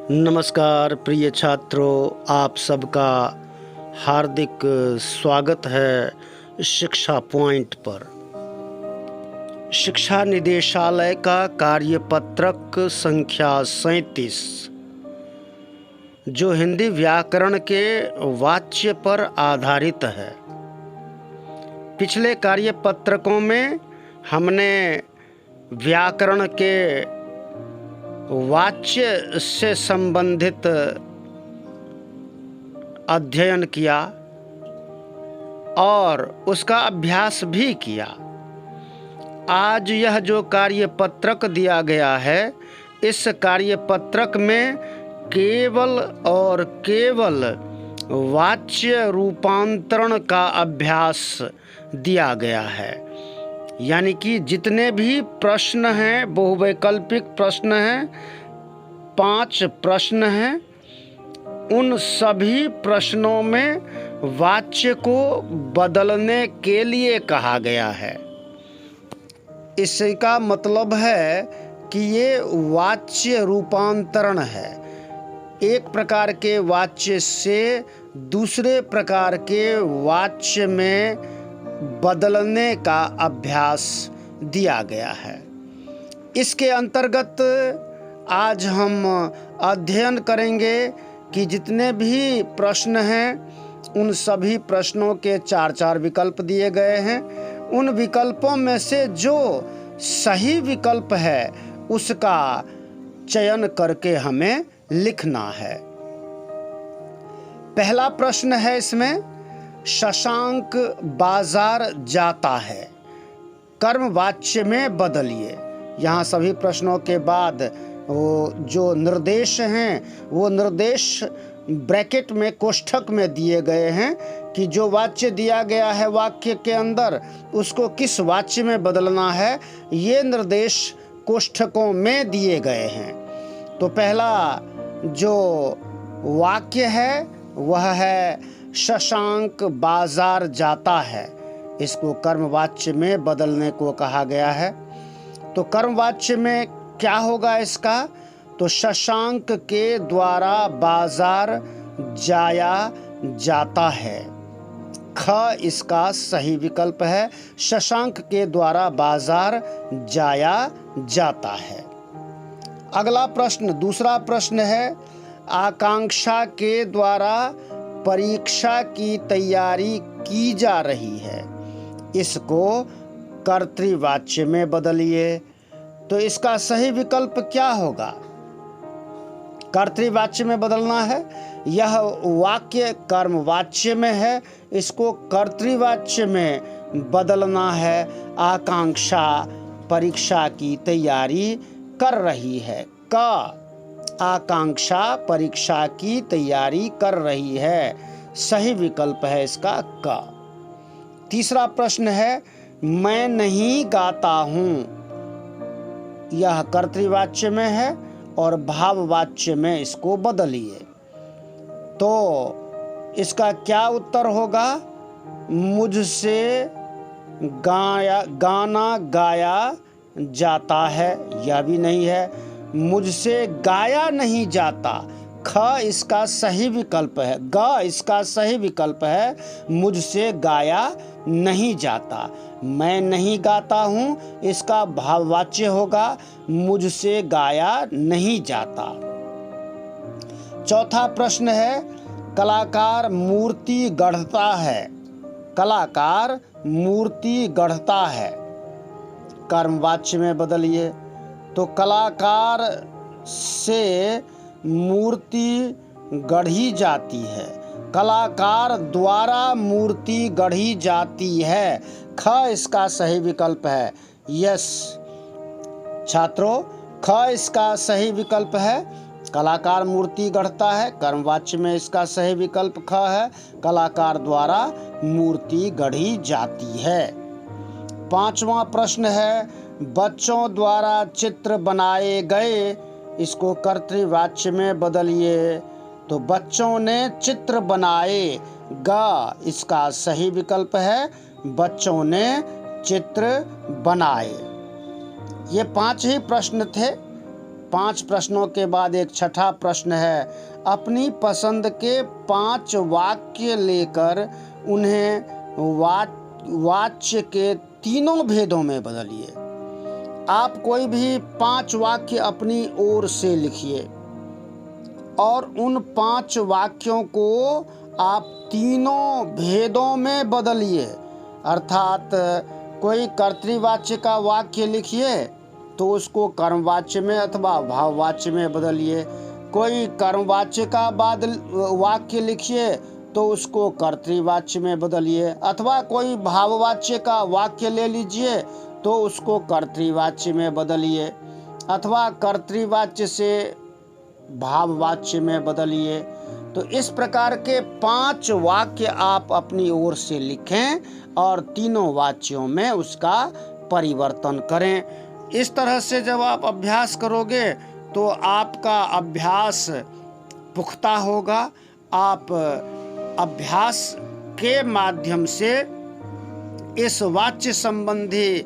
नमस्कार प्रिय छात्रों, आप सबका हार्दिक स्वागत है शिक्षा पॉइंट पर। शिक्षा निदेशालय का कार्यपत्रक संख्या 37 जो हिंदी व्याकरण के वाच्य पर आधारित है। पिछले कार्यपत्रकों में हमने व्याकरण के वाच्य से संबंधित अध्ययन किया और उसका अभ्यास भी किया। आज यह जो कार्यपत्रक दिया गया है, इस कार्यपत्रक में केवल और केवल वाच्य रूपांतरण का अभ्यास दिया गया है। यानी कि जितने भी प्रश्न हैं, बहुवैकल्पिक प्रश्न हैं, 5 प्रश्न हैं, उन सभी प्रश्नों में वाच्य को बदलने के लिए कहा गया है। इसका मतलब है कि ये वाच्य रूपांतरण है। एक प्रकार के वाच्य से दूसरे प्रकार के वाच्य में बदलने का अभ्यास दिया गया है। इसके अंतर्गत आज हम अध्ययन करेंगे कि जितने भी प्रश्न हैं, उन सभी प्रश्नों के 4-4 विकल्प दिए गए हैं। उन विकल्पों में से जो सही विकल्प है उसका चयन करके हमें लिखना है। पहला प्रश्न है इसमें, शशांक बाजार जाता है, कर्म वाच्य में बदलिए। यहाँ सभी प्रश्नों के बाद वो जो निर्देश हैं, वो निर्देश ब्रैकेट में, कोष्ठक में दिए गए हैं कि जो वाच्य दिया गया है वाक्य के अंदर, उसको किस वाच्य में बदलना है, ये निर्देश कोष्ठकों में दिए गए हैं। तो पहला जो वाक्य है वह है शशांक बाजार जाता है। इसको कर्मवाच्य में बदलने को कहा गया है। तो कर्मवाच्य में क्या होगा इसका? तो शशांक के द्वारा बाजार जाया जाता है। ख इसका सही विकल्प है। शशांक के द्वारा बाजार जाया जाता है। अगला प्रश्न, दूसरा प्रश्न है, आकांक्षा के द्वारा परीक्षा की तैयारी की जा रही है, इसको कर्तृवाच्य में बदलिए। तो इसका सही विकल्प क्या होगा? कर्तृवाच्य में बदलना है। यह वाक्य कर्मवाच्य में है, इसको कर्तृवाच्य में बदलना है। आकांक्षा परीक्षा की तैयारी कर रही है। का आकांक्षा परीक्षा की तैयारी कर रही है, सही विकल्प है इसका का। तीसरा प्रश्न है, मैं नहीं गाता हूँ। यह कर्तृवाच्य में है और भाववाच्य में इसको बदलिए। तो इसका क्या उत्तर होगा? मुझसे गाना गाया जाता है, यह भी नहीं है। मुझसे गाया नहीं जाता, ख इसका सही विकल्प है। ग इसका सही विकल्प है। मुझसे गाया नहीं जाता। मैं नहीं गाता हूँ, इसका भाववाच्य होगा। मुझसे गाया नहीं जाता। चौथा प्रश्न है, कलाकार मूर्ति गढ़ता है। कलाकार मूर्ति गढ़ता है, कर्मवाच्य में बदलिए। तो कलाकार से मूर्ति गढ़ी जाती है, कलाकार द्वारा मूर्ति गढ़ी जाती है। ख इसका सही विकल्प है। यस छात्रों, ख इसका सही विकल्प है। कलाकार मूर्ति गढ़ता है, कर्मवाच्य में इसका सही विकल्प ख है। कलाकार द्वारा मूर्ति गढ़ी जाती है। पांचवा प्रश्न है, बच्चों द्वारा चित्र बनाए गए, इसको कर्तृवाच्य में बदलिए। तो बच्चों ने चित्र बनाए, ग इसका सही विकल्प है। बच्चों ने चित्र बनाए। ये 5 ही प्रश्न थे। 5 प्रश्नों के बाद एक छठा प्रश्न है, अपनी पसंद के 5 वाक्य लेकर उन्हें वाच्य के तीनों भेदों में बदलिए। आप कोई भी 5 वाक्य अपनी ओर से लिखिए और उन 5 वाक्यों को आप तीनों भेदों में बदलिए। अर्थात कोई कर्तृवाच्य का वाक्य लिखिए तो उसको कर्मवाच्य में अथवा भाववाच्य में बदलिए। कोई कर्मवाच्य का बाद वाक्य लिखिए तो उसको कर्तृवाच्य में बदलिए, अथवा कोई भाववाच्य का वाक्य ले लीजिए तो उसको कर्तृवाच्य में बदलिए, अथवा कर्तृवाच्य से भाववाच्य में बदलिए। तो इस प्रकार के 5 वाक्य आप अपनी ओर से लिखें और तीनों वाच्यों में उसका परिवर्तन करें। इस तरह से जब आप अभ्यास करोगे तो आपका अभ्यास पुख्ता होगा। आप अभ्यास के माध्यम से इस वाच्य संबंधी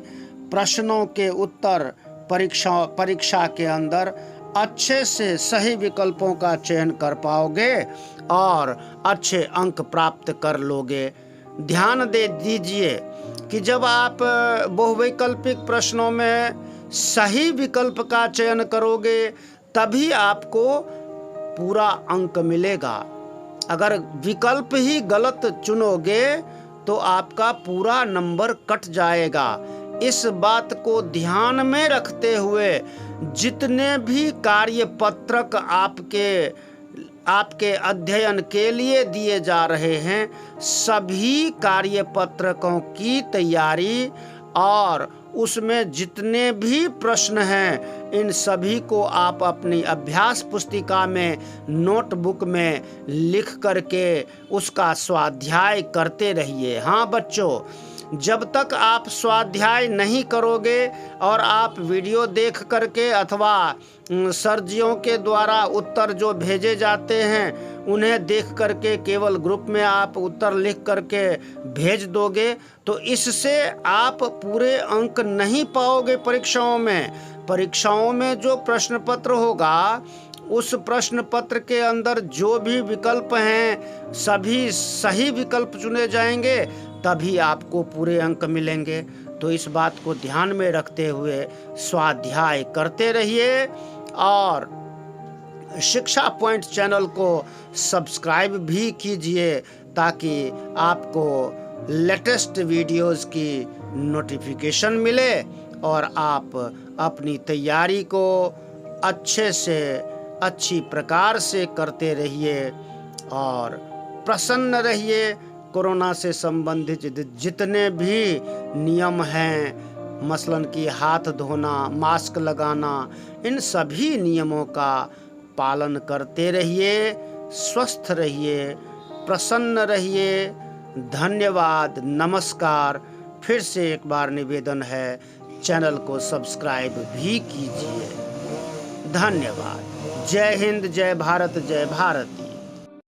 प्रश्नों के उत्तर परीक्षा के अंदर अच्छे से सही विकल्पों का चयन कर पाओगे और अच्छे अंक प्राप्त कर लोगे। ध्यान दे दीजिए कि जब आप बहुवैकल्पिक प्रश्नों में सही विकल्प का चयन करोगे तभी आपको पूरा अंक मिलेगा। अगर विकल्प ही गलत चुनोगे तो आपका पूरा नंबर कट जाएगा। इस बात को ध्यान में रखते हुए जितने भी कार्यपत्रक आपके अध्ययन के लिए दिए जा रहे हैं, सभी कार्यपत्रकों की तैयारी और उसमें जितने भी प्रश्न हैं, इन सभी को आप अपनी अभ्यास पुस्तिका में, नोटबुक में लिख करके उसका स्वाध्याय करते रहिए। हाँ बच्चों, जब तक आप स्वाध्याय नहीं करोगे और आप वीडियो देख करके अथवा सरजियों के द्वारा उत्तर जो भेजे जाते हैं उन्हें देख करके केवल ग्रुप में आप उत्तर लिख करके भेज दोगे तो इससे आप पूरे अंक नहीं पाओगे। परीक्षाओं में जो प्रश्न पत्र होगा उस प्रश्न पत्र के अंदर जो भी विकल्प हैं सभी सही विकल्प चुने जाएंगे, तभी आपको पूरे अंक मिलेंगे। तो इस बात को ध्यान में रखते हुए स्वाध्याय करते रहिए और शिक्षा पॉइंट चैनल को सब्सक्राइब भी कीजिए ताकि आपको लेटेस्ट वीडियोस की नोटिफिकेशन मिले और आप अपनी तैयारी को अच्छे से अच्छी प्रकार से करते रहिए और प्रसन्न रहिए। कोरोना से संबंधित जितने भी नियम हैं, मसलन कि हाथ धोना, मास्क लगाना, इन सभी नियमों का पालन करते रहिए। स्वस्थ रहिए, प्रसन्न रहिए। धन्यवाद, नमस्कार। फिर से एक बार निवेदन है, चैनल को सब्सक्राइब भी कीजिए। धन्यवाद। जय हिंद, जय भारत, जय भारत।